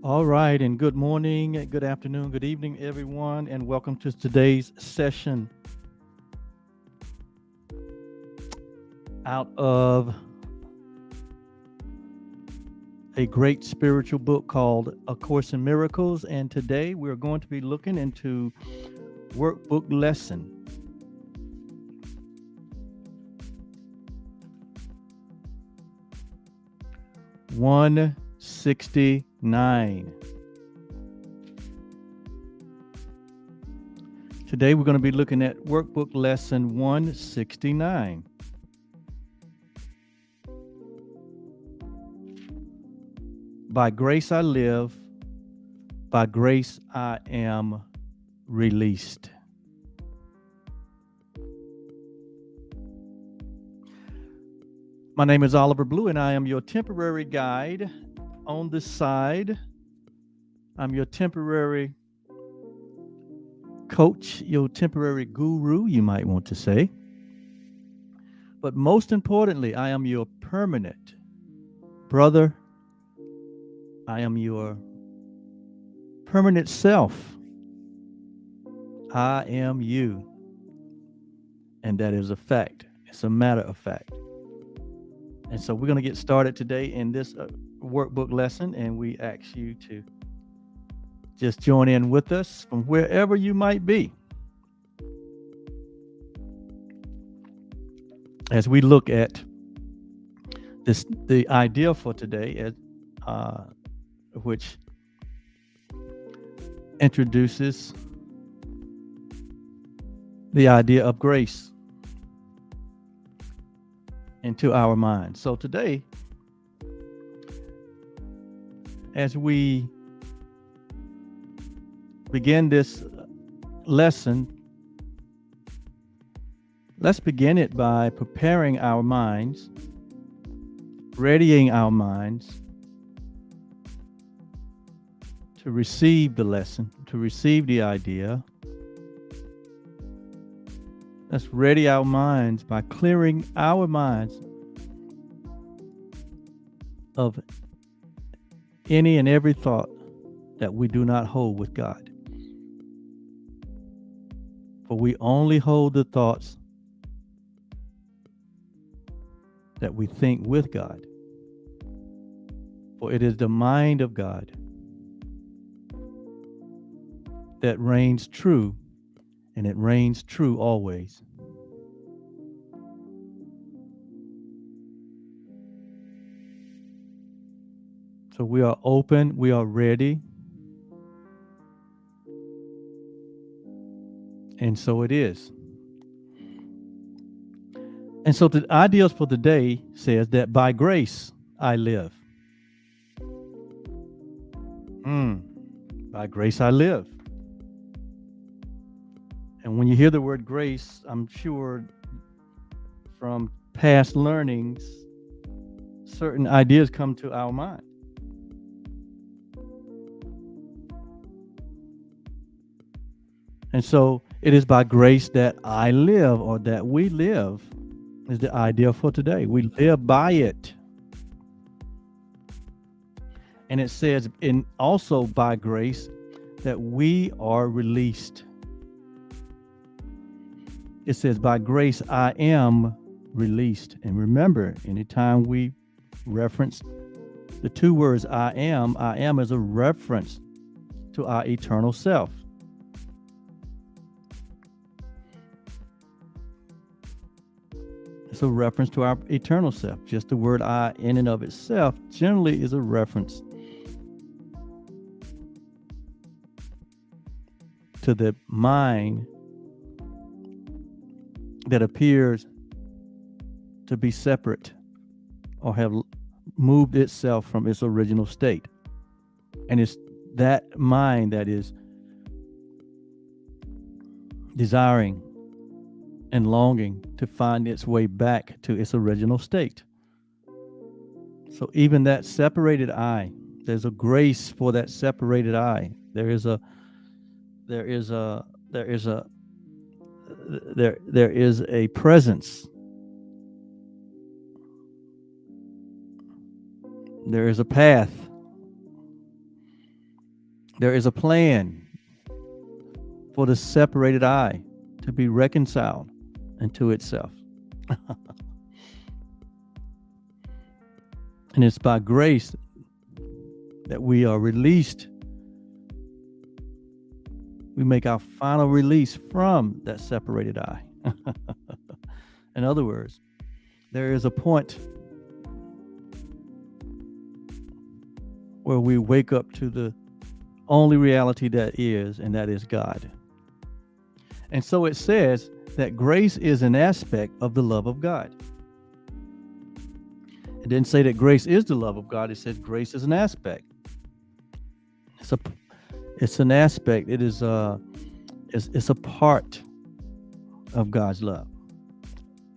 All right, and good morning, good afternoon, good evening, everyone, and welcome to today's session out of a great spiritual book called A Course in Miracles. And today we're going to be looking into Workbook Lesson 169. Today we're going to be looking at Workbook Lesson 169. By grace I live, by grace I am released. My name is Oliver Blue, and I am your temporary guide on this side. I'm your temporary coach, your temporary guru, you might want to say. But most importantly, I am your permanent brother. I am your permanent self. I am you. And that is a fact. It's a matter of fact. And so we're going to get started today in this workbook lesson, and we ask you to just join in with us from wherever you might be as we look at the idea for today, which introduces the idea of grace into our minds. So today, as we begin this lesson, let's begin it by preparing our minds, readying our minds to receive the lesson, to receive the idea. Let's ready our minds by clearing our minds of any and every thought that we do not hold with God. For we only hold the thoughts that we think with God. For it is the mind of God that reigns true, and it reigns true always. So we are open, we are ready, and so it is. And so the ideas for today says that by grace I live. By grace I live. And when you hear the word grace, I'm sure from past learnings, certain ideas come to our mind. And so it is by grace that I live, or that we live, is the idea for today. We live by it. And it says, in also by grace, that we are released. It says, by grace I am released. And remember, anytime we reference the two words I am is a reference to our eternal self. It's a reference to our eternal self. Just the word I in and of itself generally is a reference to the mind that appears to be separate or have moved itself from its original state. And it's that mind that is desiring and longing to find its way back to its original state. So even that separated I, there's a grace for that separated I. There is a presence. There is a path There is a plan for the separated I to be reconciled into itself. And it's by grace that we are released. We make our final release from that separated I. In other words, there is a point where we wake up to the only reality that is, and that is God. And so it says that grace is an aspect of the love of God. It didn't say that grace is the love of God. It says grace is an aspect. It's an aspect. It's a part of God's love.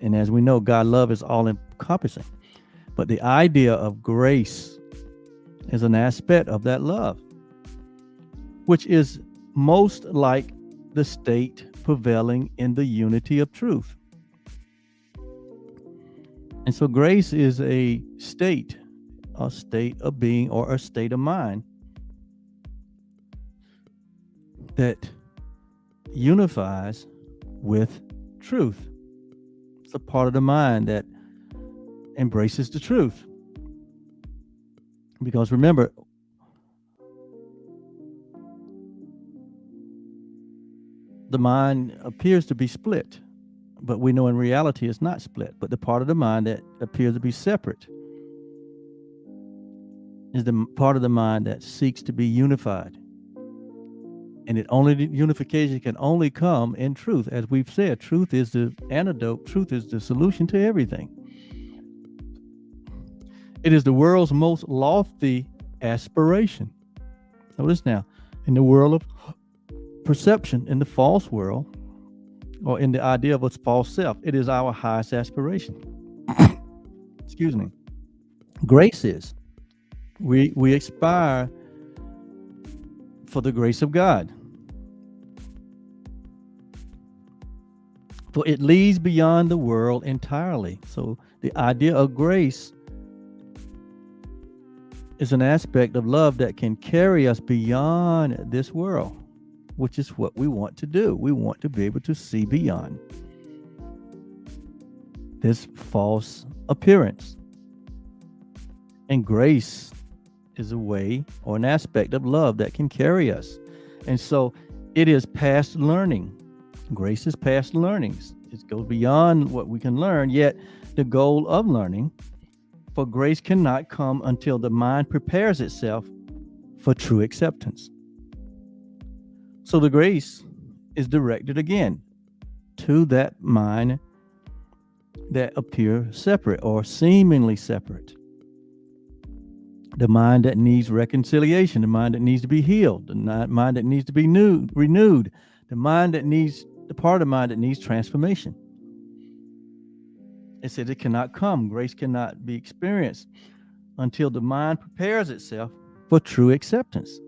And as we know, God's love is all encompassing. But the idea of grace is an aspect of that love, which is most like the state prevailing in the unity of truth. And so grace is a state of being, or a state of mind that unifies with truth. It's a part of the mind that embraces the truth. Because remember, the mind appears to be split, but we know in reality it's not split. But the part of the mind that appears to be separate is the part of the mind that seeks to be unified. And unification can only come in truth. As we've said, truth is the antidote. Truth is the solution to everything. It is the world's most lofty aspiration. Notice now, in the world of perception, in the false world, or in the idea of a false self, it is our highest aspiration. Excuse me. Grace is. We aspire for the grace of God. For it leads beyond the world entirely. So the idea of grace is an aspect of love that can carry us beyond this world, which is what we want to do. We want to be able to see beyond this false appearance. And grace is a way or an aspect of love that can carry us. And so it is past learning. Grace is past learnings. It goes beyond what we can learn, yet the goal of learning, for grace cannot come until the mind prepares itself for true acceptance. So the grace is directed again to that mind that appear separate or seemingly separate. The mind that needs reconciliation, the mind that needs to be healed, the mind that needs to be renewed, the part of the mind that needs transformation. It says it cannot come. Grace cannot be experienced until the mind prepares itself for true acceptance.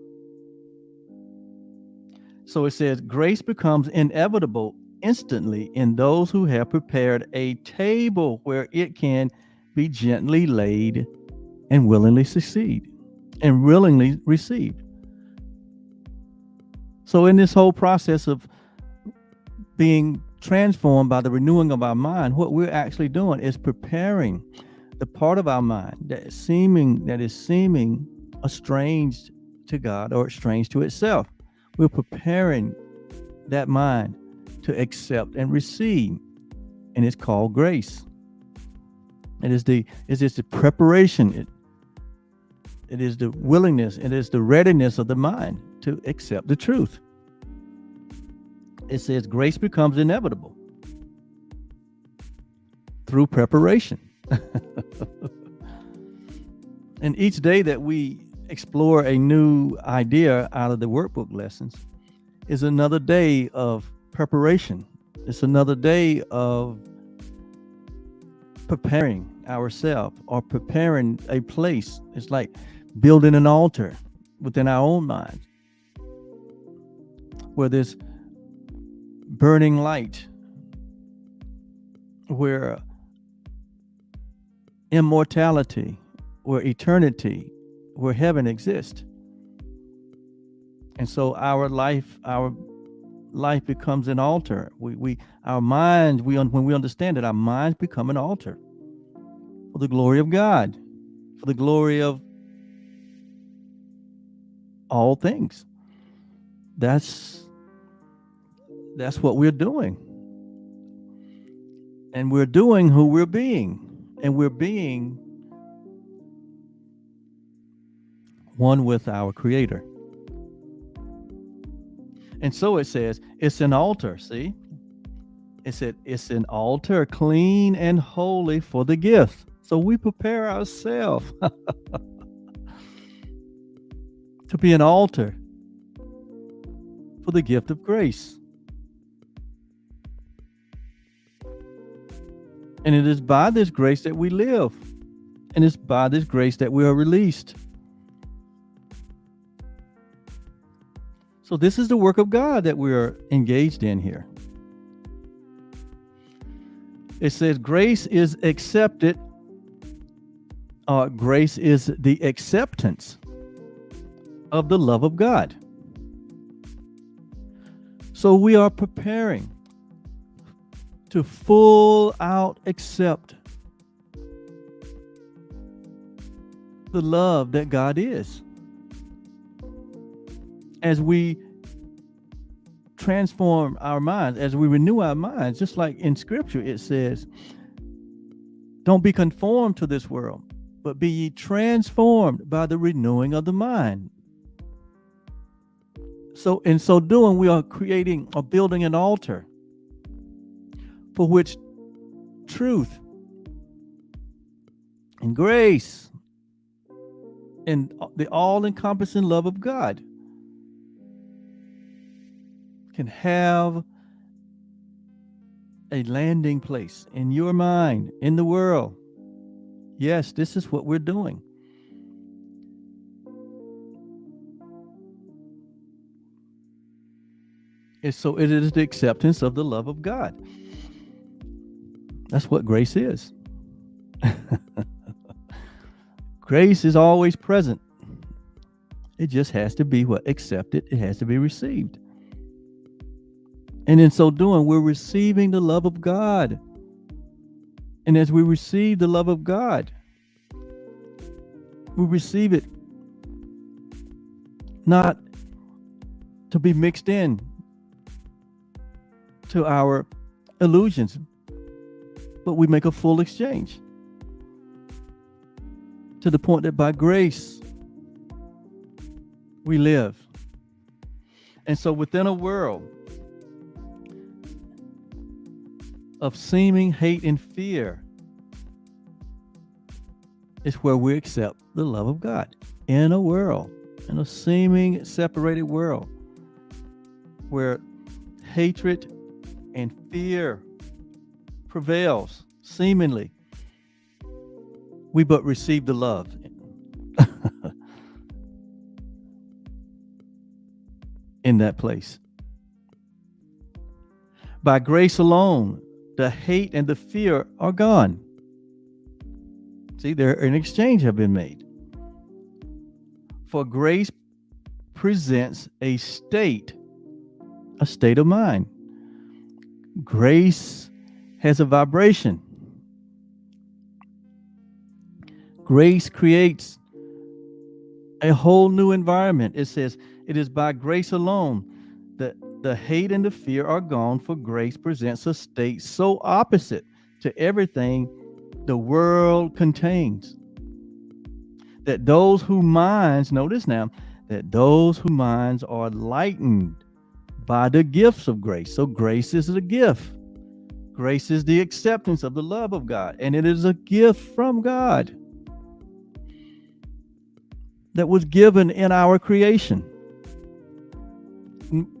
So it says grace becomes inevitable instantly in those who have prepared a table where it can be gently laid and willingly succeed and willingly received. So in this whole process of being transformed by the renewing of our mind, what we're actually doing is preparing the part of our mind that is seeming estranged to God or estranged to itself. We're preparing that mind to accept and receive, and it's called grace. It's just the preparation. It is the willingness. It is the readiness of the mind to accept the truth. It says grace becomes inevitable through preparation. And each day that we explore a new idea out of the workbook lessons is another day of preparation. It's another day of preparing ourselves or preparing a place. It's like building an altar within our own mind where there's burning light, where immortality, where eternity, where heaven exists. And so our life becomes an altar. Our minds, when we understand it, our minds become an altar for the glory of God, for the glory of all things. That's what we're doing. And we're doing who we're being. And we're being one with our Creator. And so it says, it's an altar, see? It said, it's an altar clean and holy for the gift. So we prepare ourselves to be an altar for the gift of grace. And it is by this grace that we live. And it's by this grace that we are released. So this is the work of God that we are engaged in here. It says grace is accepted. Grace is the acceptance of the love of God. So we are preparing to full out accept the love that God is. As we transform our minds, as we renew our minds, just like in Scripture it says, don't be conformed to this world, but be ye transformed by the renewing of the mind. So in so doing, we are creating or building an altar for which truth and grace and the all-encompassing love of God can have a landing place in your mind, in the world. Yes, this is what we're doing. So it is the acceptance of the love of God. That's what grace is. Grace is always present. It just has to be what? Accepted. It has to be received. And in so doing, we're receiving the love of God. And as we receive the love of God, we receive it not to be mixed in to our illusions, but we make a full exchange to the point that by grace we live. And so within a world of seeming hate and fear is where we accept the love of God. In a seeming separated world where hatred and fear prevails, seemingly, we but receive the love. In that place. By grace alone, the hate and the fear are gone. See, there an exchange have been made. For grace presents a state of mind. Grace has a vibration. Grace creates a whole new environment. It says, it is by grace alone that the hate and the fear are gone, for grace presents a state so opposite to everything the world contains, that those whose minds, notice now, that those whose minds are lightened by the gifts of grace. So grace is a gift. Grace is the acceptance of the love of God, and it is a gift from God that was given in our creation.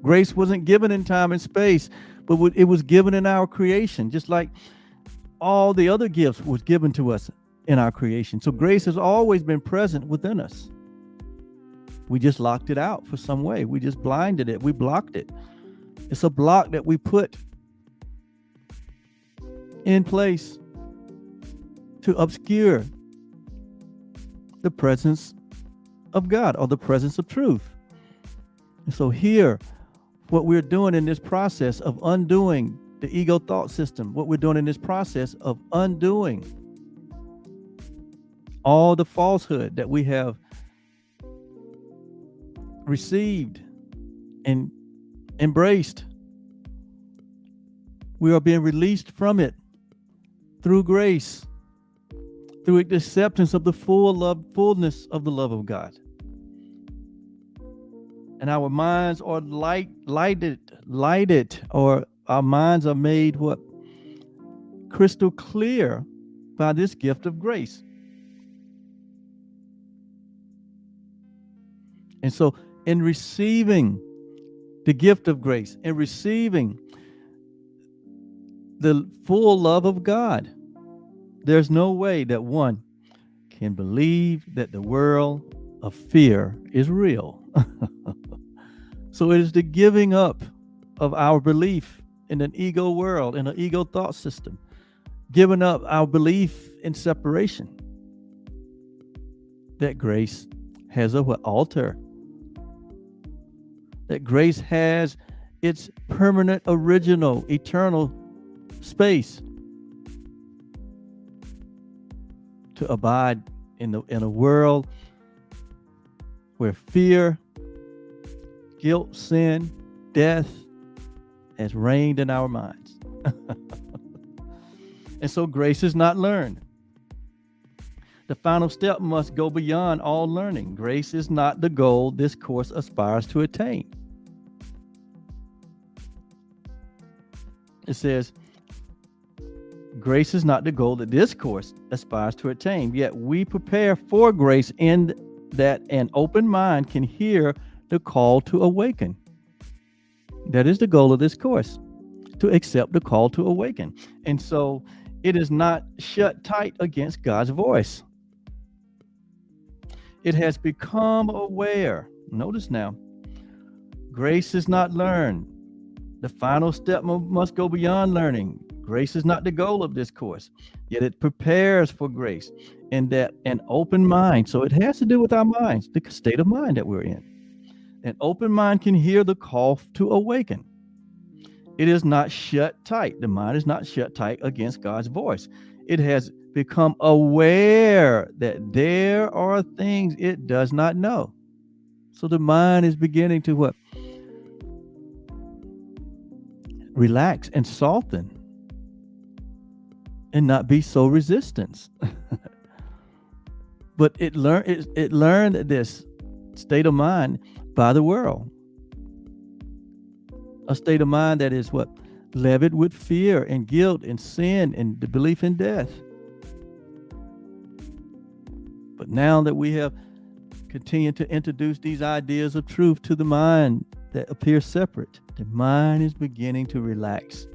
Grace wasn't given in time and space, but it was given in our creation, just like all the other gifts was given to us in our creation. So grace has always been present within us. We just locked it out for some way. We just blinded it. We blocked it. It's a block that we put in place to obscure the presence of God or the presence of truth. And so here, what we're doing in this process of undoing the ego thought system, what we're doing in this process of undoing all the falsehood that we have received and embraced, we are being released from it through grace, through the acceptance of the fullness of the love of God. And our minds are lighted, or our minds are made what? Crystal clear by this gift of grace. And so in receiving the gift of grace, in receiving the full love of God, there's no way that one can believe that the world of fear is real. So it is the giving up of our belief in an ego world, in an ego thought system, giving up our belief in separation, that grace has a altar, that grace has its permanent, original, eternal space to abide in a world where fear, guilt, sin, death has reigned in our minds. And so grace is not learned. The final step must go beyond all learning. Grace is not the goal this course aspires to attain. It says, grace is not the goal that this course aspires to attain, yet we prepare for grace in that an open mind can hear the call to awaken. That is the goal of this course, to accept the call to awaken. And so it is not shut tight against God's voice. It has become aware. Notice now, grace is not learned. The final step must go beyond learning. Grace is not the goal of this course, yet it prepares for grace in that an open mind. So it has to do with our minds, the state of mind that we're in. An open mind can hear the call to awaken. It is not shut tight. The mind is not shut tight against God's voice. It has become aware that there are things it does not know. So the mind is beginning to what? Relax and soften and not be so resistant. But it learned this state of mind by the world. A state of mind that is what? Leavened with fear and guilt and sin and the belief in death. But now that we have continued to introduce these ideas of truth to the mind that appear separate, the mind is beginning to relax.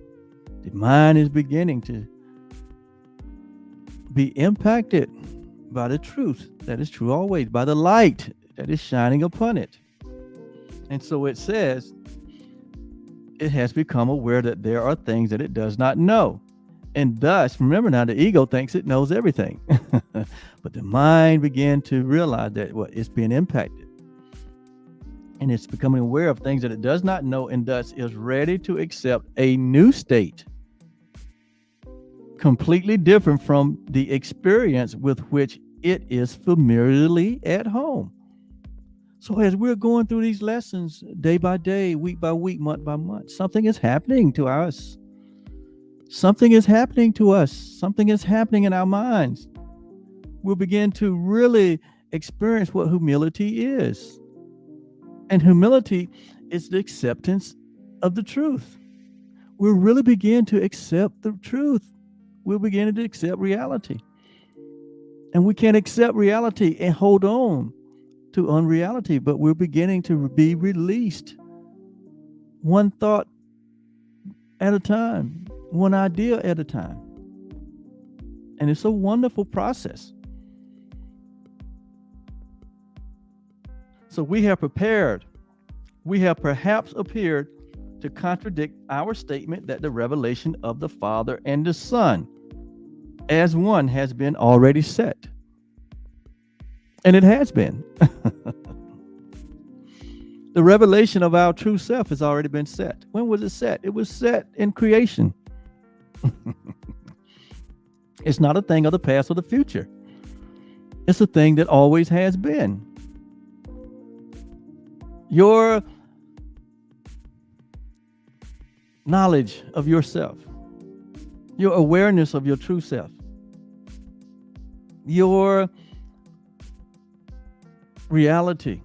The mind is beginning to be impacted by the truth that is true always, by the light that is shining upon it. And so it says, it has become aware that there are things that it does not know. And thus, remember now, the ego thinks it knows everything. But the mind began to realize that it's being impacted. And it's becoming aware of things that it does not know, and thus is ready to accept a new state, completely different from the experience with which it is familiarly at home. So as we're going through these lessons day by day, week by week, month by month, something is happening to us. Something is happening to us. Something is happening in our minds. We'll begin to really experience what humility is. And humility is the acceptance of the truth. We'll really begin to accept the truth. We'll begin to accept reality. And we can't accept reality and hold on to unreality, but we're beginning to be released one thought at a time, one idea at a time. And it's a wonderful process. So we have prepared, we have perhaps appeared to contradict our statement that the revelation of the Father and the Son as one has been already set. And it has been. The revelation of our true self has already been set. When was it set? It was set in creation. It's not a thing of the past or the future. It's a thing that always has been. Your knowledge of yourself, your awareness of your true self, your reality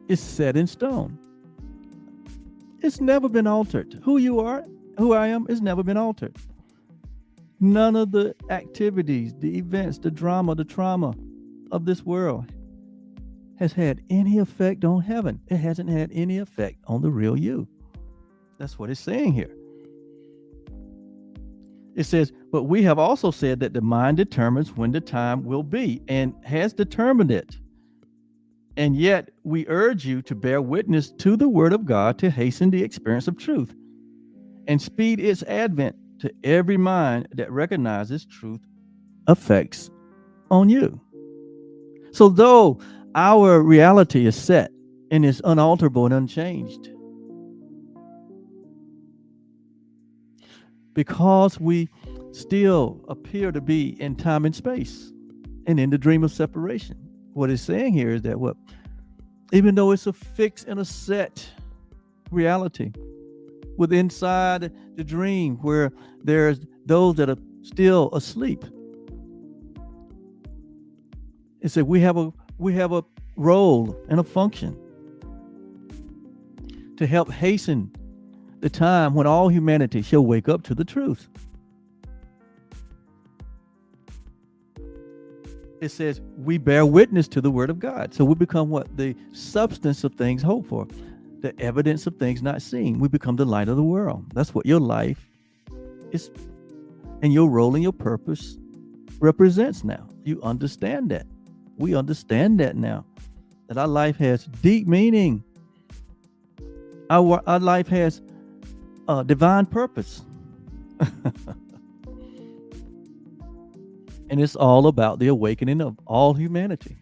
is set in stone. It's never been altered. Who you are, who I am, has never been altered. None of the activities, the events, the drama, the trauma of this world has had any effect on heaven. It hasn't had any effect on the real you. That's what it's saying here. It says, but we have also said that the mind determines when the time will be and has determined it. And yet we urge you to bear witness to the word of God to hasten the experience of truth and speed its advent to every mind that recognizes truth effects on you. So though our reality is set and is unalterable and unchanged, because we still appear to be in time and space and in the dream of separation. What it's saying here is that even though it's a fixed and a set reality, with inside the dream where there's those that are still asleep, it said we have a role and a function to help hasten the time when all humanity shall wake up to the truth. It says we bear witness to the word of God. So we become what? The substance of things hoped for, the evidence of things not seen. We become the light of the world. That's what your life is, and your role and your purpose represents now. You understand that. We understand that now, that our life has deep meaning. Our life has divine purpose. And it's all about the awakening of all humanity.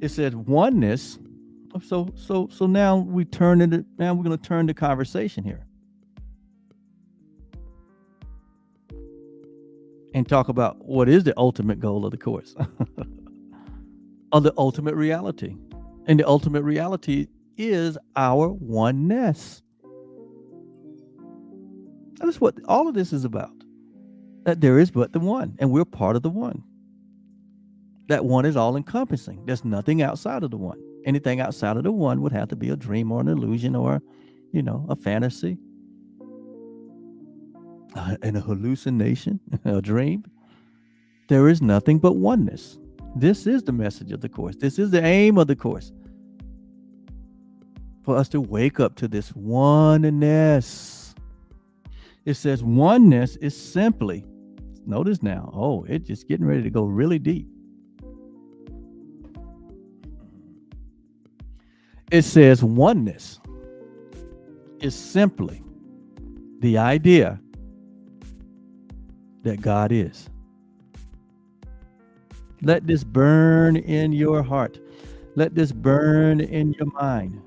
It said oneness. So now we're going to turn the conversation here and talk about what is the ultimate goal of the course, of the ultimate reality. And the ultimate reality is our oneness. That is what all of this is about. That there is but the one, and we're part of the one. That one is all encompassing. There's nothing outside of the one. Anything outside of the one would have to be a dream or an illusion or, a fantasy, and a hallucination, a dream. There is nothing but oneness. This is the message of the course. This is the aim of the course. For us to wake up to this oneness. It says oneness is simply, notice now, it's just getting ready to go really deep. It says oneness is simply the idea that God is. Let this burn in your heart. Let this burn in your mind.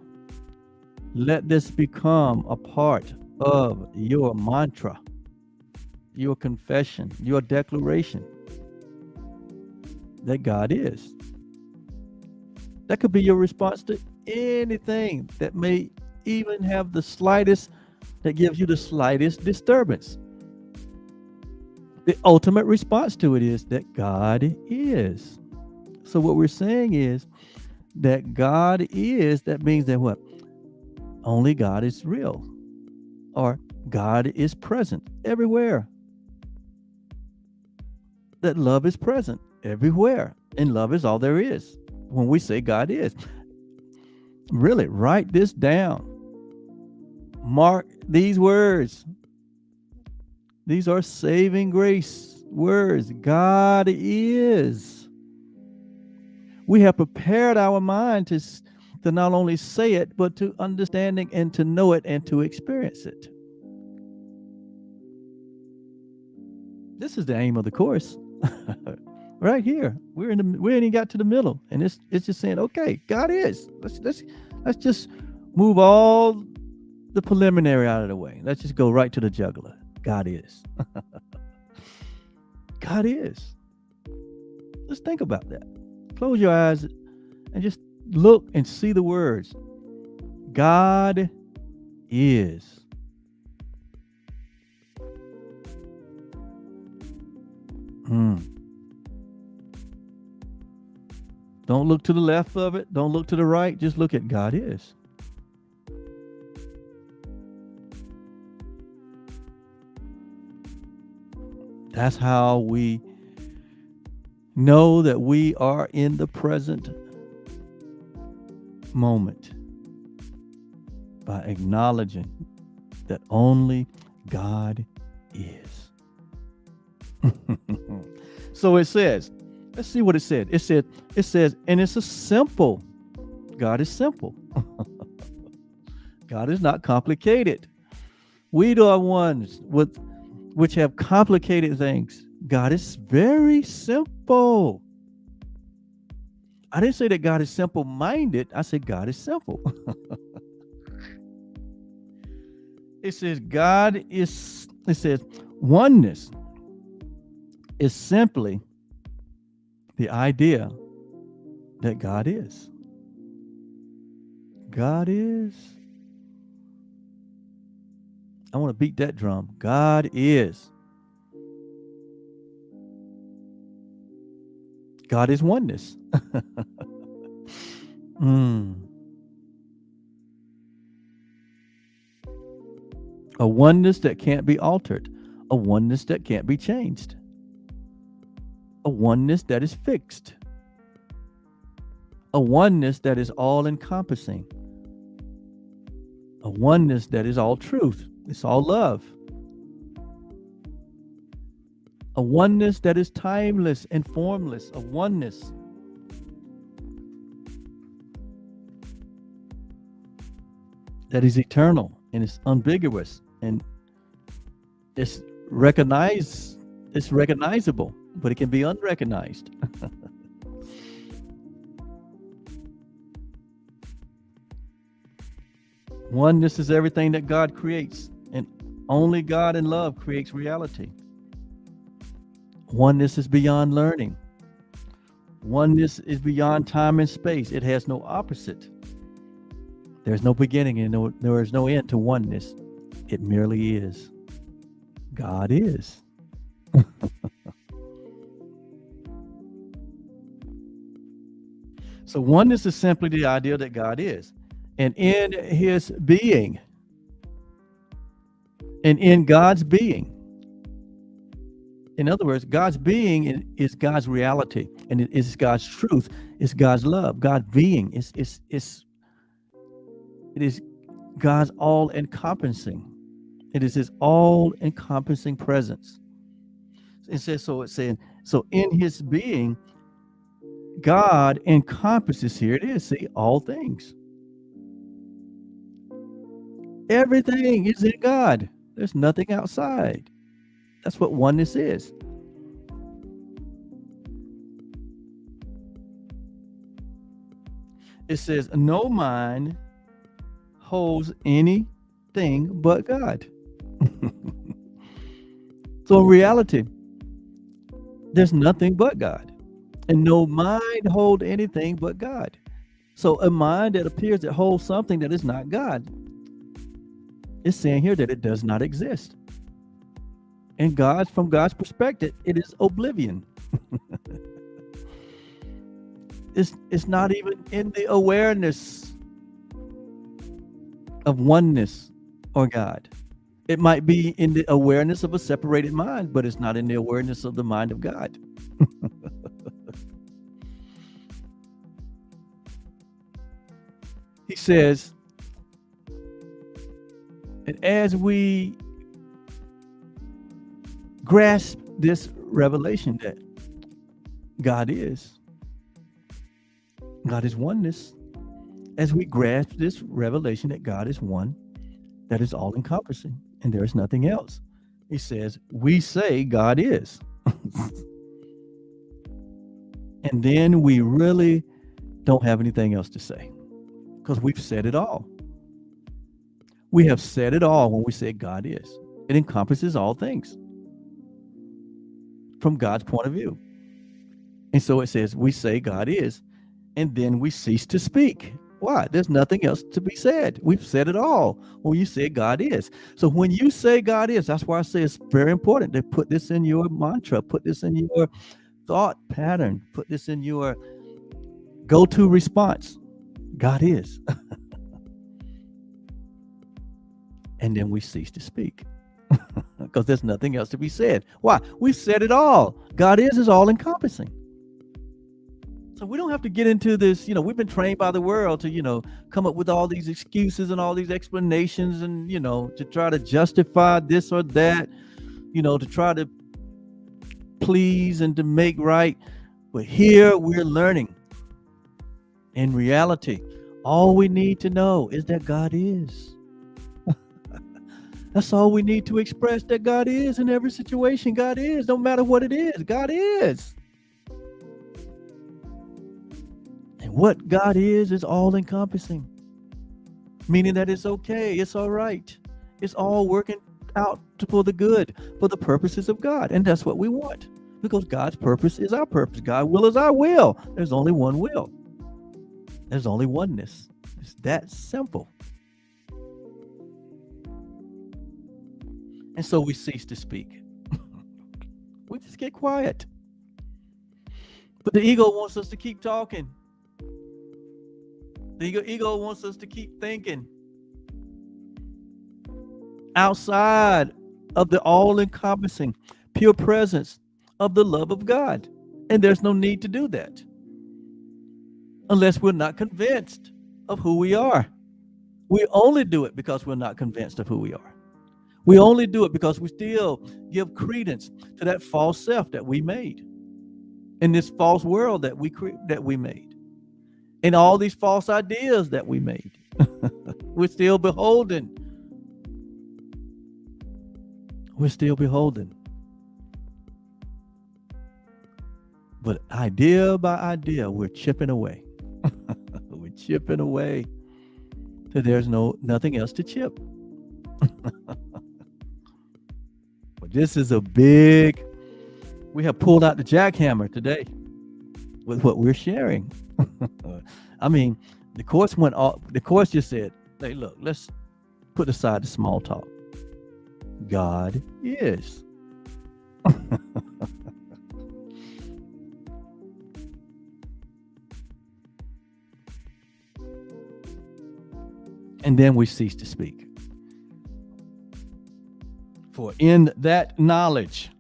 Let this become a part of your mantra, your confession, your declaration that God is. That could be your response to anything that may even have the slightest, that gives you the slightest disturbance. The ultimate response to it is that God is. So what we're saying is that God is, that means that what? Only God is real, or God is present everywhere. That love is present everywhere, and love is all there is. When we say God is, really write this down. Mark these words. These are saving grace words. God is. We have prepared our mind to not only say it, but to understanding and to know it and to experience it. This is the aim of the course. right here. We ain't even got to the middle, and it's just saying, okay, God is. Let's just move all the preliminary out of the way. Let's just go right to the jugular. God is. God is. Let's think about that. Close your eyes and just look and see the words. God is. Hmm. Don't look to the left of it. Don't look to the right. Just look at God is. That's how we know that we are in the present moment, by acknowledging that only God is. So it says, let's see what it said. It says, and it's a simple. God is simple. God is not complicated. We are ones which have complicated things. God is very simple. I didn't say that God is simple-minded. I said God is simple. It says it says oneness is simply the idea that God is. God is. I want to beat that drum. God is. God is oneness. A oneness that can't be altered. A oneness that can't be changed. A oneness that is fixed. A oneness that is all encompassing. A oneness that is all truth. It's all love. A oneness that is timeless and formless. A oneness that is eternal and it's ambiguous and it's recognizable, but it can be unrecognized. Oneness is everything that God creates, and only God in love creates reality. Oneness is beyond learning. Oneness is beyond time and space. It has no opposite. There's no beginning and there is no end to oneness. It merely is. God is. So oneness is simply the idea that God is. And in his being, and in God's being, in other words, God's being is God's reality, and it is God's truth, it's God's love. God's being it is God's all-encompassing. It is his all-encompassing presence. It says, so it's saying, so in his being, God encompasses, here it is, see, all things. Everything is in God. There's nothing outside. That's what oneness is. It says, no mind holds anything but God. So in reality, there's nothing but God. And no mind hold anything but God. So a mind that appears that holds something that is not God, it's saying here that it does not exist. And from God's perspective, it is oblivion. It's not even in the awareness of oneness or God. It might be in the awareness of a separated mind, but it's not in the awareness of the mind of God. He says, and as we grasp this revelation that God is oneness, as we grasp this revelation that God is one, that is all encompassing, and there is nothing else. He says, we say God is. And then we really don't have anything else to say because we've said it all. We have said it all when we say God is. It encompasses all things from God's point of view. And so it says, we say God is, and then we cease to speak. Why? There's nothing else to be said. We've said it all when you say God is. So when you say God is, that's why I say it's very important to put this in your mantra, put this in your thought pattern, put this in your go-to response. God is. And then we cease to speak because there's nothing else to be said. Why? We've said it all. God is all encompassing. So we don't have to get into this, we've been trained by the world to, come up with all these excuses and all these explanations and, to try to justify this or that, to try to please and to make right. But here we're learning. In reality, all we need to know is that God is. That's all we need to express, that God is in every situation. God is, no matter what it is, God is. And what God is all encompassing, meaning that it's okay, it's all right. It's all working out for the good, for the purposes of God. And that's what we want, because God's purpose is our purpose. God's will is our will. There's only one will. There's only oneness. It's that simple. And so we cease to speak. We just get quiet. But the ego wants us to keep talking. The ego wants us to keep thinking outside of the all-encompassing, pure presence of the love of God. And there's no need to do that unless we're not convinced of who we are. We only do it because we're not convinced of who we are. We only do it because we still give credence to that false self that we made in this false world that we made, and all these false ideas that we made. We're still beholden. We're still beholden. But idea by idea, we're chipping away. We're chipping away till there's nothing else to chip. But this is we have pulled out the jackhammer today with what we're sharing. I mean, the course just said, hey, look, let's put aside the small talk. God is. And then we cease to speak. For in that knowledge,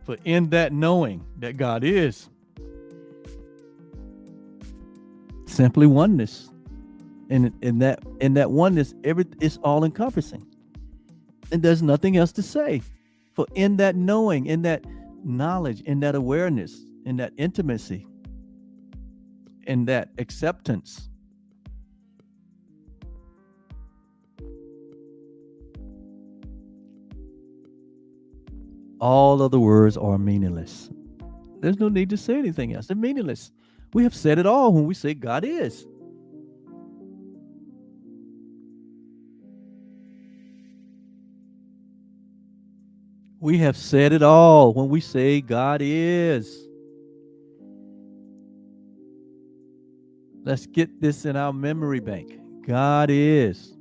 for in that knowing that God is, simply oneness. And in that oneness, it's all encompassing. And there's nothing else to say. For in that knowing, in that knowledge, in that awareness, in that intimacy, in that acceptance, all of the words are meaningless. There's no need to say anything else. They're meaningless. We have said it all when we say God is. We have said it all when we say God is. Let's get this in our memory bank. God is.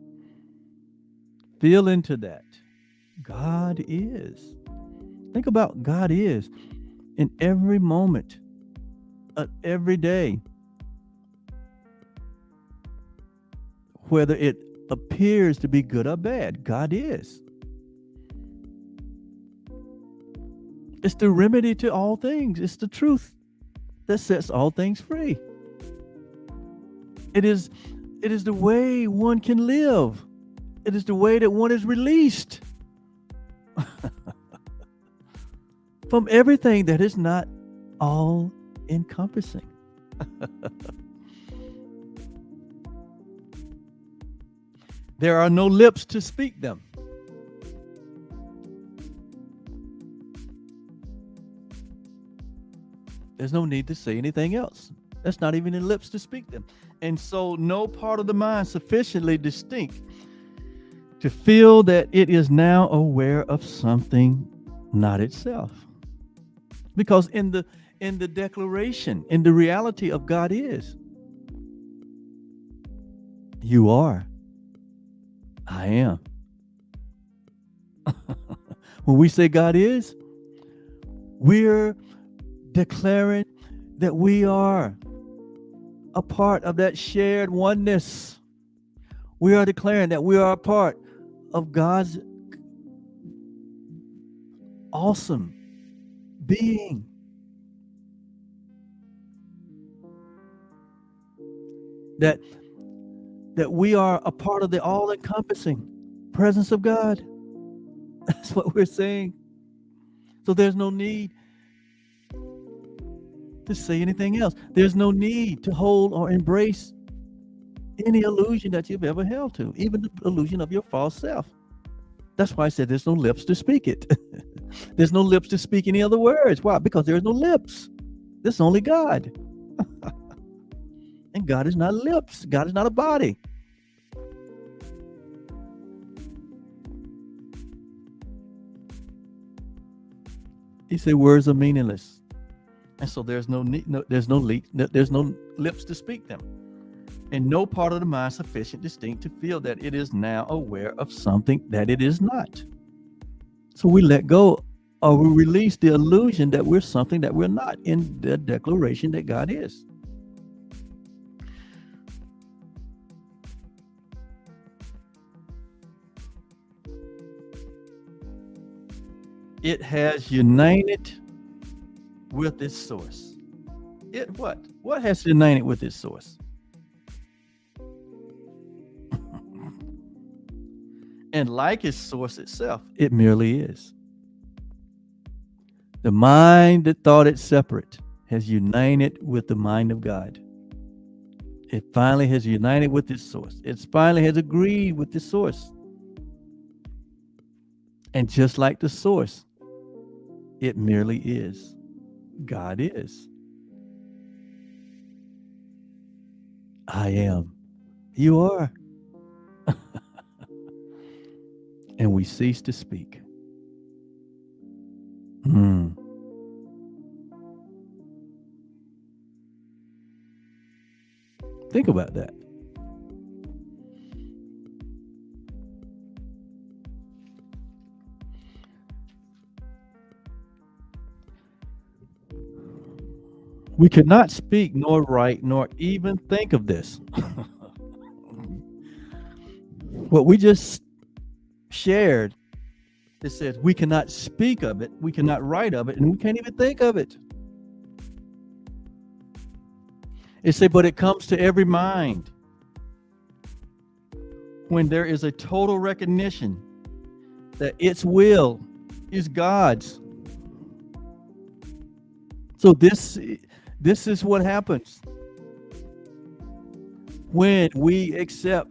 Feel into that. God is. Think about God is in every moment of every day. Whether it appears to be good or bad, God is. It's the remedy to all things. It's the truth that sets all things free. It is the way one can live. It is the way that one is released from everything that is not all encompassing. There are no lips to speak them. There's no need to say anything else. That's not even in lips to speak them. And so no part of the mind sufficiently distinct to feel that it is now aware of something not itself. Because in the declaration, in the reality of God is, you are, I am. When we say God is, we're declaring that we are a part of that shared oneness. We are declaring that we are a part of God's awesome being. That we are a part of the all-encompassing presence of God. That's what we're saying. So there's no need to say anything else. There's no need to hold or embrace any illusion that you've ever held to, even the illusion of your false self. That's why I said there's no lips to speak it. There's no lips to speak any other words. Why? Because there's no lips. There's only God. And God is not lips. God is not a body. He said words are meaningless. And so there's no lips to speak them. And no part of the mind sufficient distinct to feel that it is now aware of something that it is not. So we let go, or we release the illusion that we're something that we're not in the declaration that God is. It has united with its source. It what? What has united with its source? And like its source itself, it merely is. The mind that thought it separate has united with the mind of God. It finally has united with its source. It finally has agreed with the source. And just like the source, it merely is. God is. I am. You are. And we cease to speak. Think about that. We could not speak, nor write, nor even think of this. What we just shared, it says we cannot speak of it, we cannot write of it, and we can't even think of it. It says, but it comes to every mind when there is a total recognition that its will is God's. So this is what happens when we accept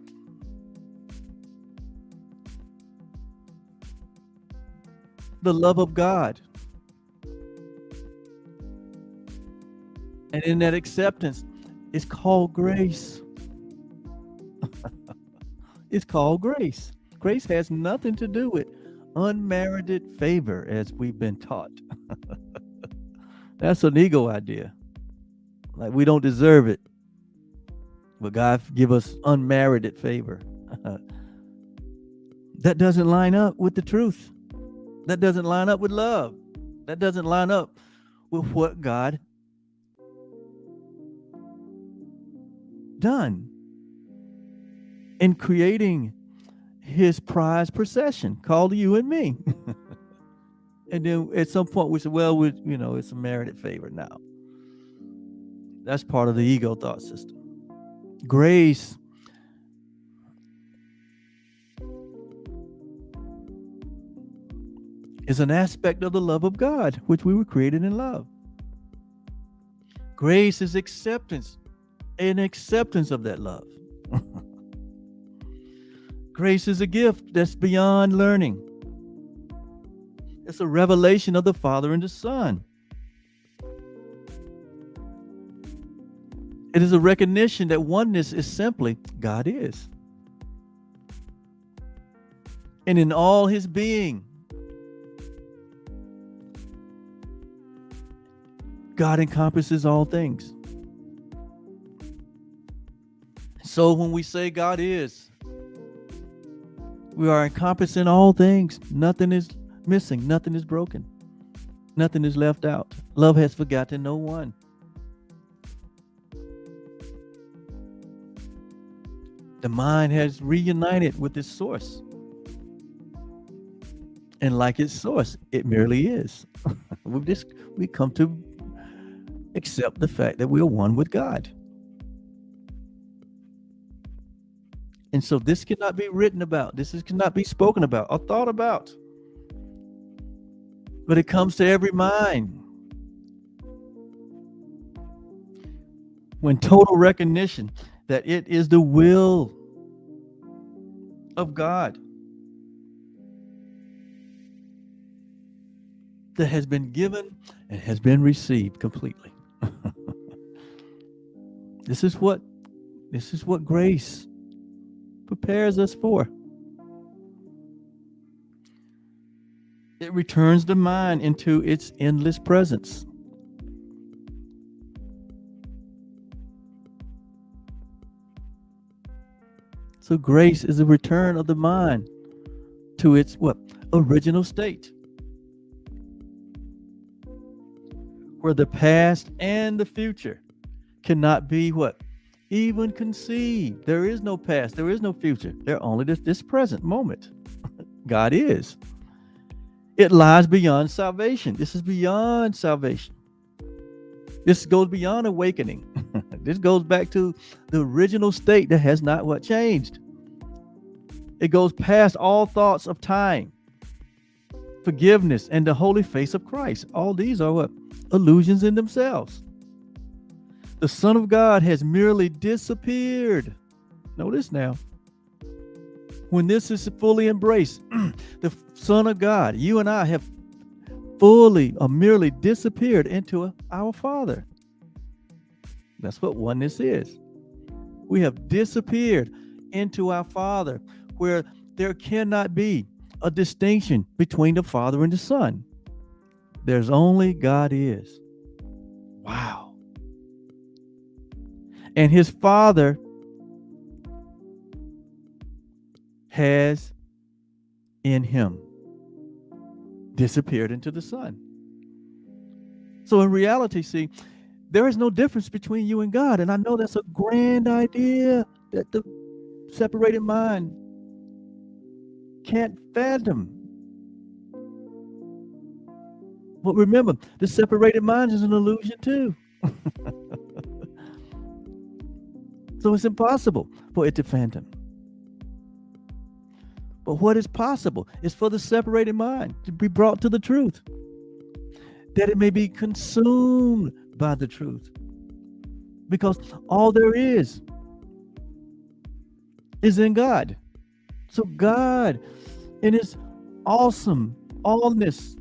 the love of God. And in that acceptance, it's called grace. It's called grace. Grace has nothing to do with unmerited favor, as we've been taught. That's an ego idea. Like we don't deserve it, but God give us unmerited favor. That doesn't line up with the truth. That doesn't line up with love. That doesn't line up with what God done in creating his prized possession called you and me. And then at some point we said, well, it's a merited favor now. That's part of the ego thought system. Grace is an aspect of the love of God, which we were created in love. Grace is acceptance, an acceptance of that love. Grace is a gift that's beyond learning. It's a revelation of the Father and the Son. It is a recognition that oneness is simply God is. And in all his being, God encompasses all things. So when we say God is, we are encompassing all things. Nothing is missing. Nothing is broken. Nothing is left out. Love has forgotten no one. The mind has reunited with its source. And like its source, it merely is. we come to accept the fact that we are one with God. And so this cannot be written about. Cannot be spoken about or thought about. But it comes to every mind when total recognition that it is the will of God that has been given and has been received completely. This is what grace prepares us for. It returns the mind into its endless presence. So grace is a return of the mind to its original state, where the past and the future cannot be even conceived. There is no past, there is no future. There only this present moment. God is. It lies beyond salvation. This is beyond salvation. This goes beyond awakening. This goes back to the original state that has not changed. It goes past all thoughts of time, forgiveness, and the holy face of Christ. All these are illusions in themselves. The Son of God has merely disappeared. Notice now. When this is fully embraced, the Son of God, you and I have fully or merely disappeared into our Father. That's what oneness is. We have disappeared into our Father, where there cannot be a distinction between the Father and the Son. There's only God is. Wow. And his Father has in him disappeared into the Son. So in reality, see, there is no difference between you and God. And I know that's a grand idea that the separated mind can't fathom. But remember, the separated mind is an illusion too. So it's impossible for it to fathom. But what is possible is for the separated mind to be brought to the truth, that it may be consumed by the truth. Because all there is in God. So God, in his awesome allness,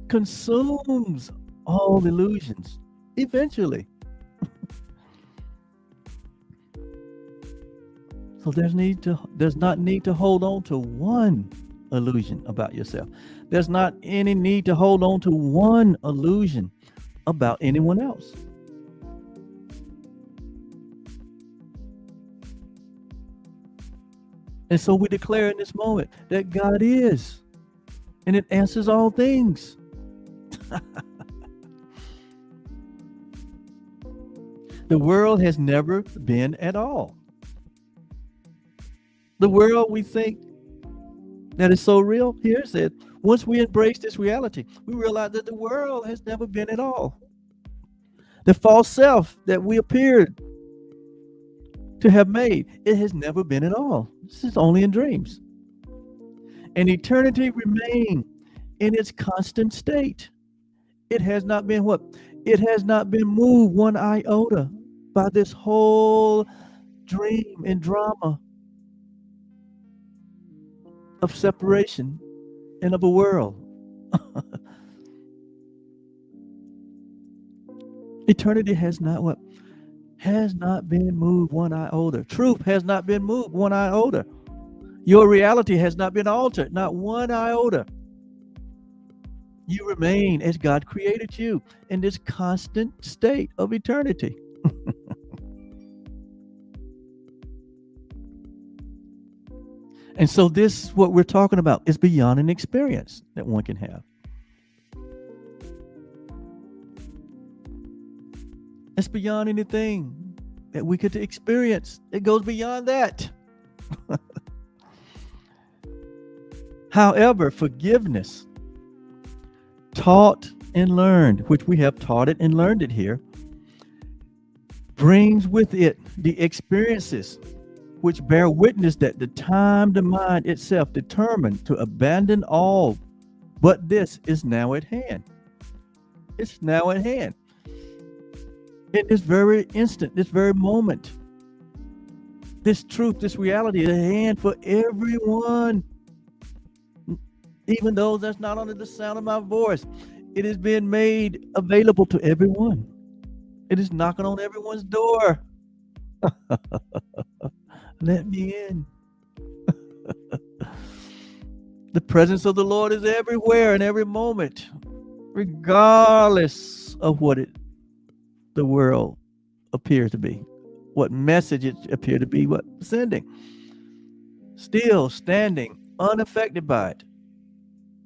consumes all illusions eventually. So there's not need to hold on to one illusion about yourself. There's not any need to hold on to one illusion about anyone else. And so we declare in this moment that God is, and it answers all things. The world has never been at all. The world we think that is so real, here it said, once we embrace this reality, we realize that the world has never been at all. The false self that we appeared to have made, it has never been at all. This is only in dreams. And eternity remain in its constant state. It has not been It has not been moved one iota by this whole dream and drama of separation and of a world. Eternity has has not been moved one iota. Truth has not been moved one iota. Your reality has not been altered, not one iota. You remain as God created you in this constant state of eternity. And so this, what we're talking about, is beyond an experience that one can have. It's beyond anything that we could experience. It goes beyond that. However, forgiveness, taught and learned, which we have taught it and learned it here, brings with it the experiences which bear witness that the time the mind itself determined to abandon all but this is now at hand. It's now at hand. In this very instant, this very moment, this truth, this reality is at hand for everyone. Even those that's not under the sound of my voice. It is being made available to everyone. It is knocking on everyone's door. Let me in. The presence of the Lord is everywhere in every moment, regardless of what the world appears to be, what message it appears to be, what sending. Still standing, unaffected by it,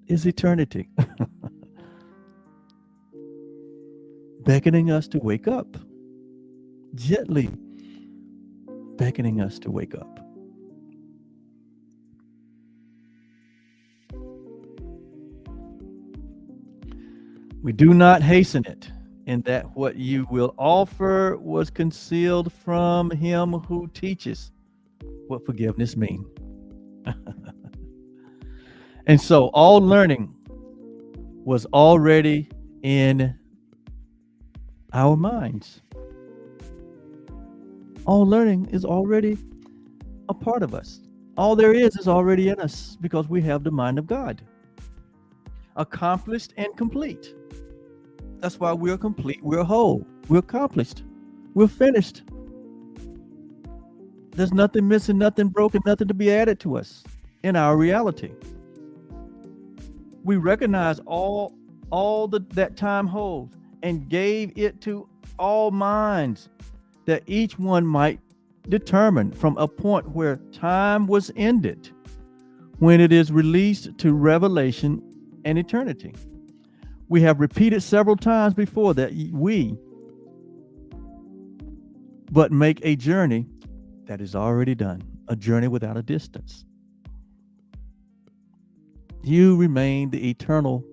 is eternity. Beckoning us to wake up, gently beckoning us to wake up. We do not hasten it, in that what you will offer was concealed from him who teaches what forgiveness means. And so all learning was already in our minds. All learning is already a part of us. All there is already in us because we have the mind of God. Accomplished and complete. That's why we're complete, we're whole, we're accomplished, we're finished. There's nothing missing, nothing broken, nothing to be added to us in our reality. We recognize all that time holds and gave it to all minds, that each one might determine from a point where time was ended, when it is released to revelation and eternity. We have repeated several times before that we but make a journey that is already done, a journey without a distance. You remain the eternal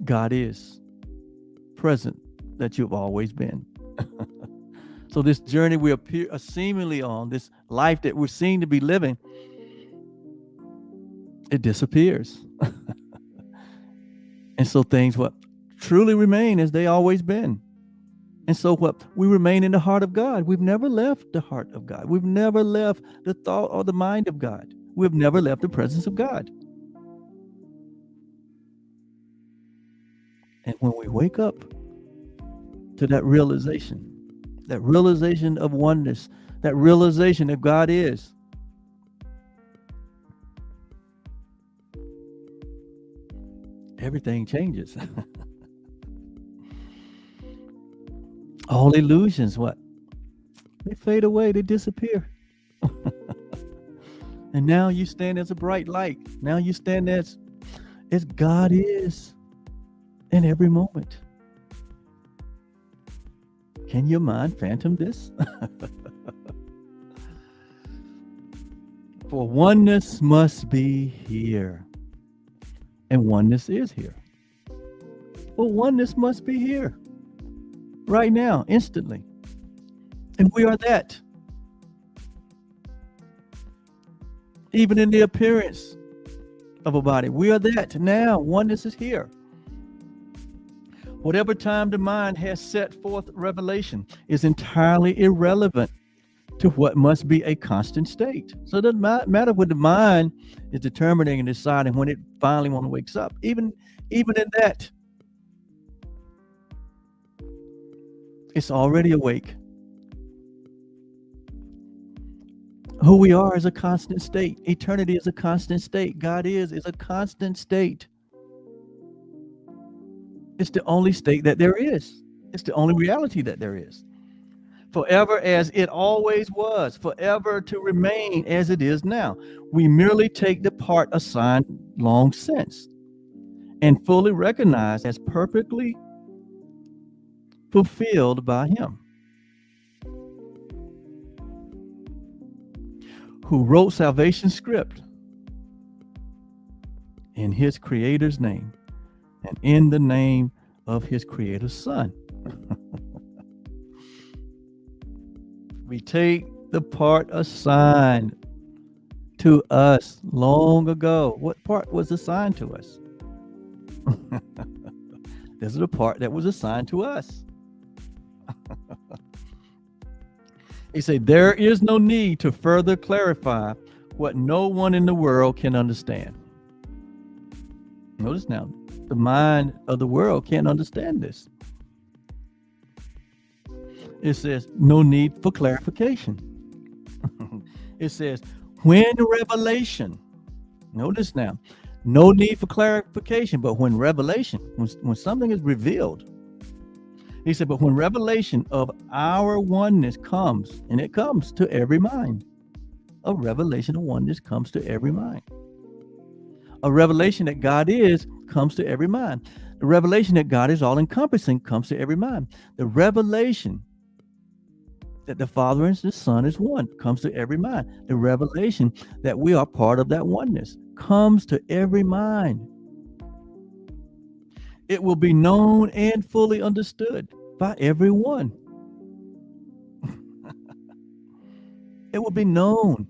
God is, present, that you've always been. So this journey we appear seemingly on, this life that we're seen to be living, it disappears. And so things what truly remain as they always been. And so what we remain in the heart of God. We've never left the heart of God. We've never left the thought or the mind of God. We've never left the presence of God. And when we wake up to that realization of oneness, that realization that God is, everything changes. All illusions, what? They fade away, they disappear. And now you stand as a bright light. Now you stand as God is in every moment. Can your mind phantom this? For oneness must be here. And oneness is here. Well, oneness must be here. Right now, instantly. And we are that. Even in the appearance of a body, we are that now. Oneness is here. Whatever time the mind has set forth revelation is entirely irrelevant to what must be a constant state. So it doesn't matter what the mind is determining and deciding when it finally wakes up. Even in that, it's already awake. Who we are is a constant state. Eternity is a constant state. God is a constant state. It's the only state that there is. It's the only reality that there is. Forever as it always was, forever to remain as it is now. We merely take the part assigned long since and fully recognize as perfectly fulfilled by Him, who wrote salvation script in His Creator's name and in the name of His Creator's Son. We take the part assigned to us long ago. What part was assigned to us? This is the part that was assigned to us. He said, there is no need to further clarify what no one in the world can understand. Notice now, the mind of the world can't understand this. It says, no need for clarification. It says, when revelation, notice now, no need for clarification, but when revelation, when something is revealed, he said, but when revelation of our oneness comes, and it comes to every mind, a revelation of oneness comes to every mind. A revelation that God is comes to every mind. The revelation that God is all encompassing comes to every mind. The revelation that the Father and the Son is one comes to every mind. The revelation that we are part of that oneness comes to every mind. It will be known and fully understood by everyone. It will be known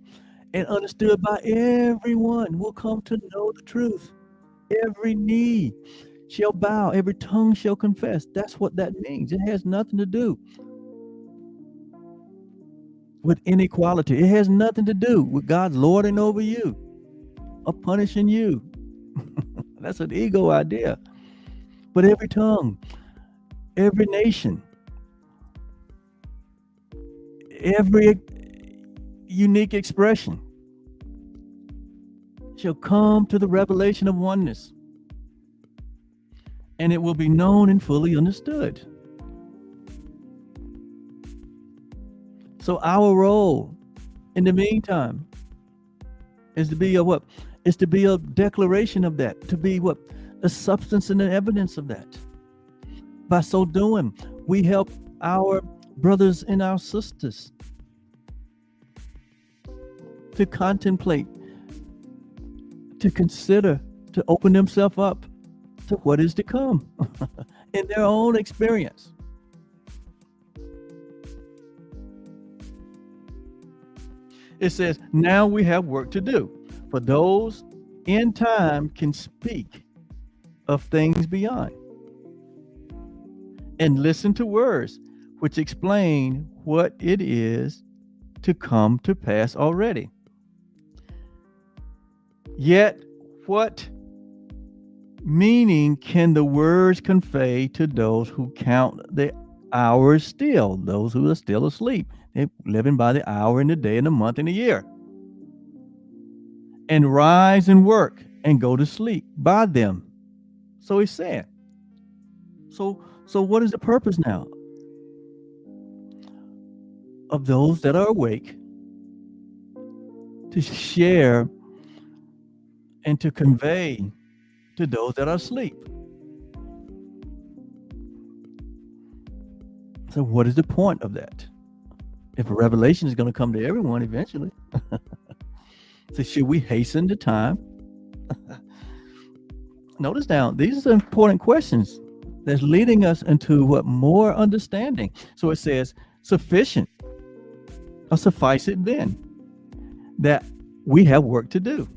and understood by everyone. Will come to know the truth. Every knee shall bow, every tongue shall confess. That's what that means. It has nothing to do with inequality. It has nothing to do with God lording over you or punishing you. That's an ego idea. But every tongue, every nation, every unique expression shall come to the revelation of oneness, and it will be known and fully understood. So our role in the meantime is to be a what? Is to be a declaration of that, to be what? The substance and the evidence of that. By so doing, we help our brothers and our sisters to contemplate, to consider, to open themselves up to what is to come in their own experience. It says, now we have work to do. For those in time can speak of things beyond and listen to words which explain what it is to come to pass already. Yet, what meaning can the words convey to those who count the hours still, those who are still asleep? They're living by the hour and the day and the month and the year. And rise and work and go to sleep by them. So he's saying, so what is the purpose now of those that are awake to share and to convey to those that are asleep? So what is the point of that? If a revelation is going to come to everyone eventually. So should we hasten the time? Notice now, these are important questions that's leading us into what? More understanding. So it says, sufficient or suffice it then that we have work to do.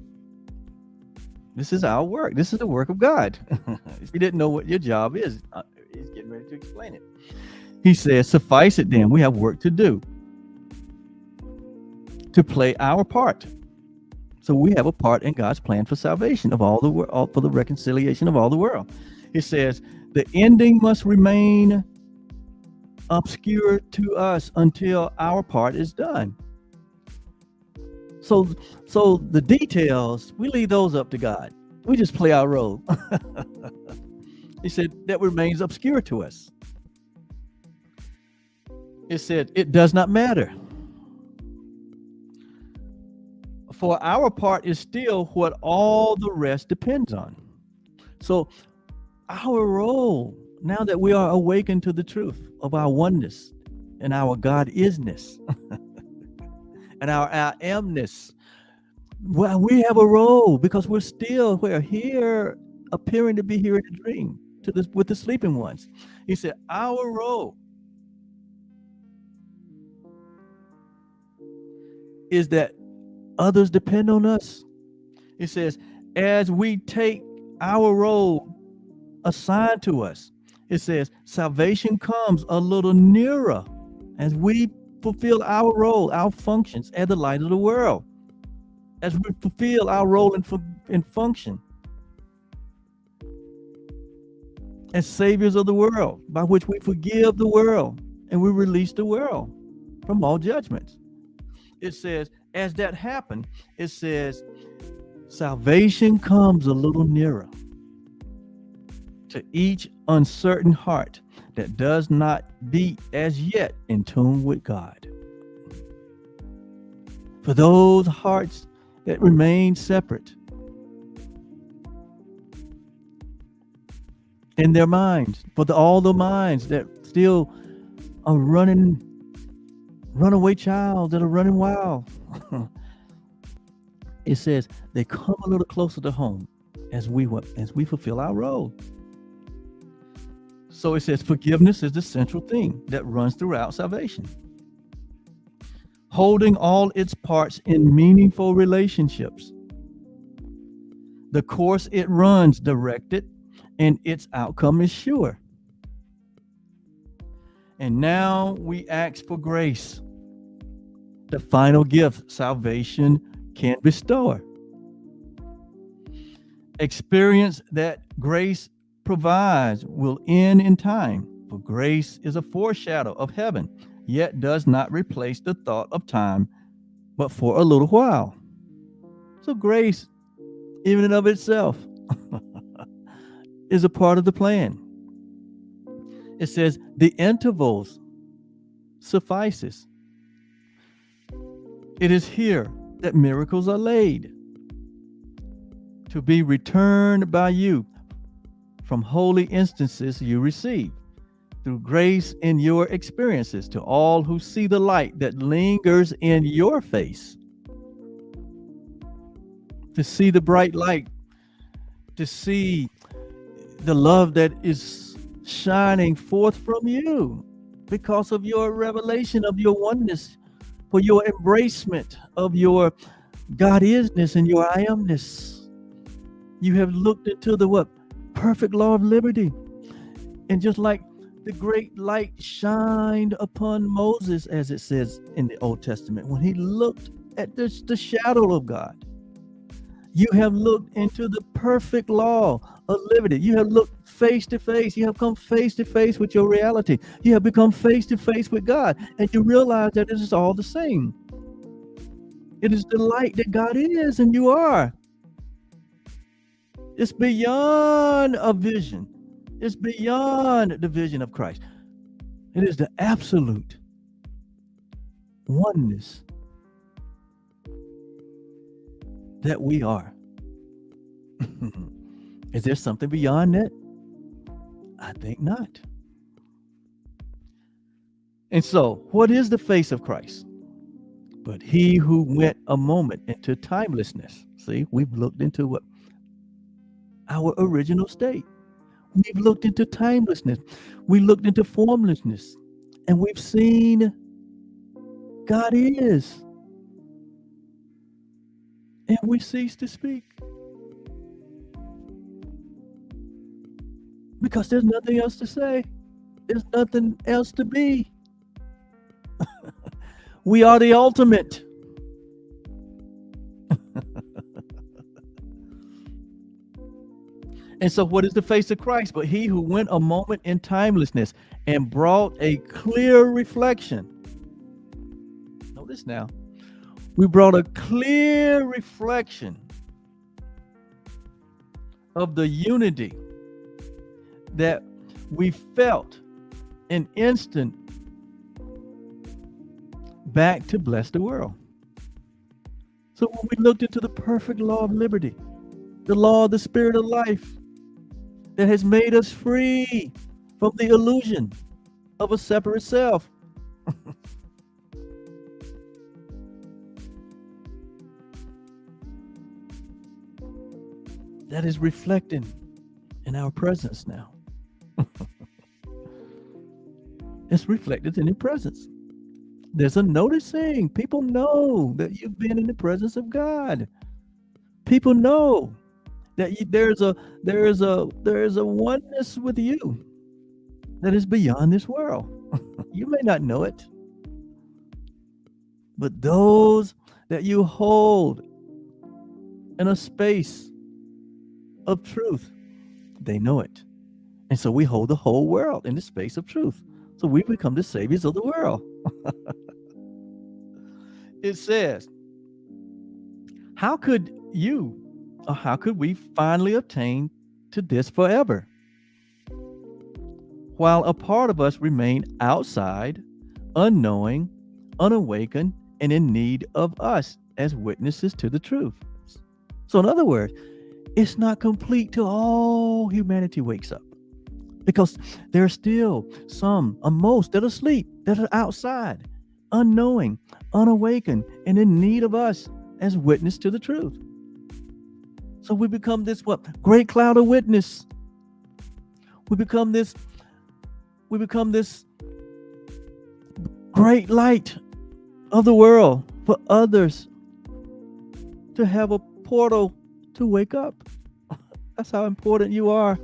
This is our work. This is the work of God. If you didn't know what your job is, he's getting ready to explain it. He says, suffice it then, we have work to do, to play our part. So we have a part in God's plan for salvation of all the world, for the reconciliation of all the world. It says the ending must remain obscure to us until our part is done. So so the details, we leave those up to God. We just play our role. He said that remains obscure to us. It said it does not matter. For our part is still what all the rest depends on. So our role, now that we are awakened to the truth of our oneness and our God isness and our I amness, well, we have a role because we're here appearing to be here in a dream to this with the sleeping ones. He said, our role is that others depend on us. It says, as we take our role assigned to us, it says, salvation comes a little nearer as we fulfill our role, our functions as the light of the world. As we fulfill our role and function as saviors of the world, by which we forgive the world and we release the world from all judgments. It says, as that happened, it says, salvation comes a little nearer to each uncertain heart that does not be as yet in tune with God. For those hearts that remain separate in their minds, for all the minds that still are runaway child that are running wild. It says they come a little closer to home as we fulfill our role. So it says forgiveness is the central thing that runs throughout salvation. Holding all its parts in meaningful relationships. The course it runs directed and its outcome is sure. And now we ask for grace, the final gift salvation can bestow. Experience that grace provides will end in time, for grace is a foreshadow of heaven, yet does not replace the thought of time, but for a little while. So grace, even in of itself, is a part of the plan. It says the intervals suffices. It is here that miracles are laid to be returned by you from holy instances you receive through grace in your experiences to all who see the light that lingers in your face. To see the bright light, to see the love that is shining forth from you because of your revelation of your oneness, for your embracement of your God isness and your I amness. You have looked into the what? Perfect law of liberty. And just like the great light shined upon Moses, as it says in the Old Testament, when he looked at the shadow of God, you have looked into the perfect law of liberty. You have looked face to face. You have come face to face with your reality. You have become face to face with God. And you realize that it is all the same. It is the light that God is and you are. It's beyond a vision. It's beyond the vision of Christ. It is the absolute oneness that we are. Is there something beyond that? I think not. And so, what is the face of Christ? But he who went a moment into timelessness. See, we've looked into what? Our original state. We've looked into timelessness. We looked into formlessness. And we've seen God is. And we cease to speak. Because there's nothing else to say. There's nothing else to be. We are the ultimate. And so what is the face of Christ? But he who went a moment in timelessness and brought a clear reflection. Notice now. We brought a clear reflection of the unity that we felt an instant back to bless the world. So when we looked into the perfect law of liberty, the law of the spirit of life that has made us free from the illusion of a separate self. That is reflecting in our presence now. It's reflected in your presence. There's a noticing. People know that you've been in the presence of God. People know that there's a oneness with you that is beyond this world. You may not know it, but those that you hold in a space of truth, they know it. And so we hold the whole world in the space of truth. So we become the saviors of the world. It says, how could you, or how could we finally obtain to this forever, while a part of us remain outside, unknowing, unawakened, and in need of us as witnesses to the truth? So in other words, it's not complete till all humanity wakes up, because there's still some, or most, that are asleep, that are outside, unknowing, unawakened, and in need of us as witness to the truth. So we become this great cloud of witness. We become this great light of the world for others to have a portal to wake up. That's how important you are.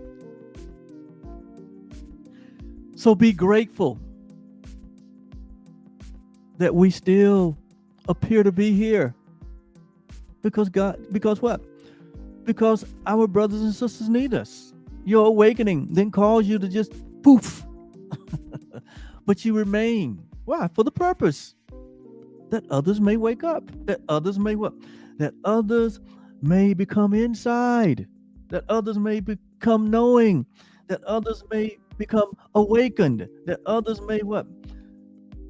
So be grateful that we still appear to be here. Because what? Because our brothers and sisters need us. Your awakening didn't cause you to just poof. But you remain. Why? For the purpose that others may wake up. That others may what? That others may become inside. That others may become knowing. That others may become awakened. That others may what?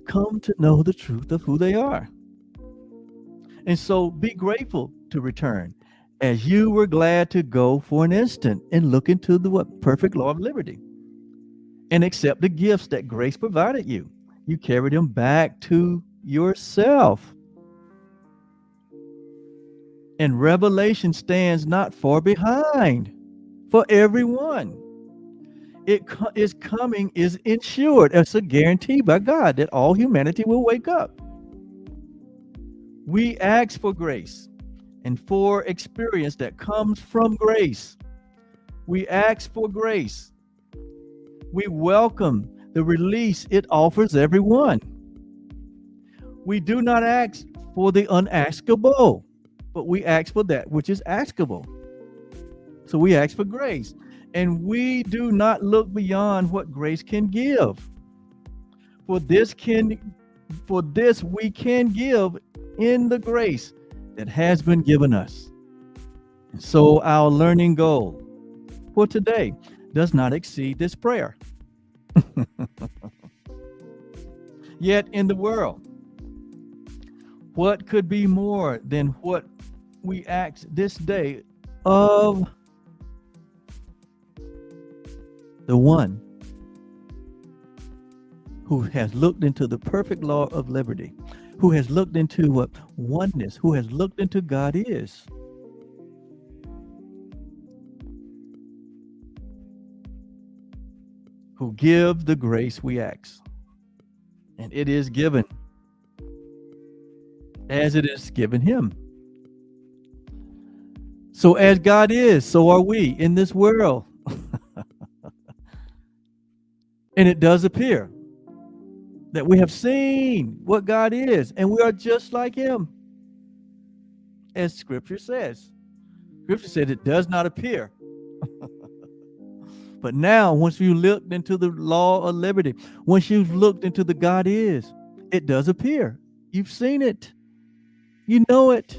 Come to know the truth of who they are. And so be grateful to return, as you were glad to go for an instant and look into the perfect law of liberty and accept the gifts that grace provided you. You carry them back to yourself. And revelation stands not far behind for everyone. It is coming, is ensured. It's a guarantee by God that all humanity will wake up. We ask for grace and for experience that comes from grace. We ask for grace. We welcome the release it offers everyone. We do not ask for the unaskable, but we ask for that which is askable. So we ask for grace, and we do not look beyond what grace can give. For this we can give in the grace that has been given us. And so our learning goal for today does not exceed this prayer. Yet in the world, what could be more than what we ask this day of the one who has looked into the perfect law of liberty, who has looked into what oneness, who has looked into God is. Who give the grace we ask. And it is given as it is given him. So as God is, so are we in this world. And it does appear that we have seen what God is, and we are just like him. As Scripture says. Scripture said it does not appear. But now, once you looked into the law of liberty, once you've looked into the God is, it does appear. You've seen it. You know it.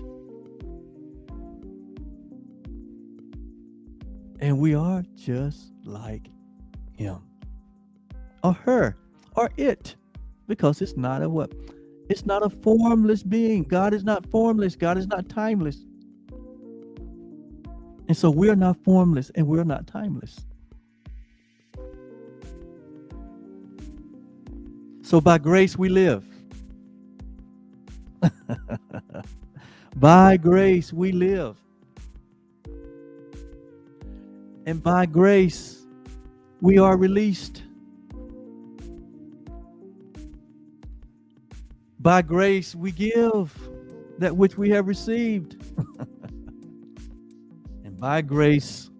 And we are just like him or her or it, because it's not a what? It's not a formless being. God is not formless. God is not timeless. And so we're not formless and we're not timeless. So by grace we live. By grace we live. And by grace we are released. By grace we give that which we have received. And by grace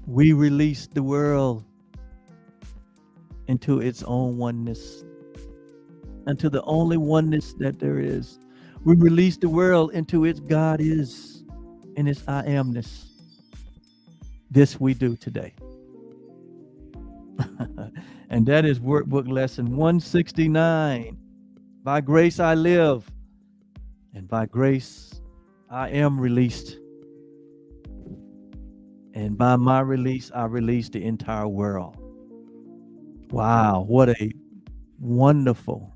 we release the world into its own oneness, into the only oneness that there is. We release the world into its God is and its I amness. This we do today. And that is workbook lesson 169. By grace I live, and by grace I am released. And by my release, I release the entire world. Wow, what a wonderful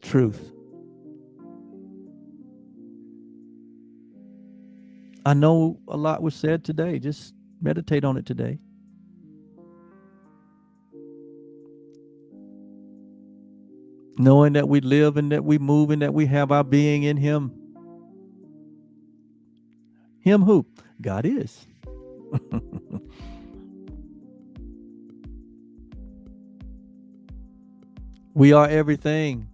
truth. I know a lot was said today. Just meditate on it today. Knowing that we live and that we move and that we have our being in Him. Him who? God is. We are everything.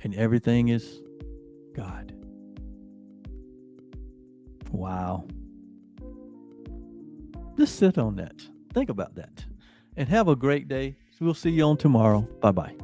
And everything is God. Wow. Just sit on that. Think about that. And have a great day. We'll see you on tomorrow. Bye-bye.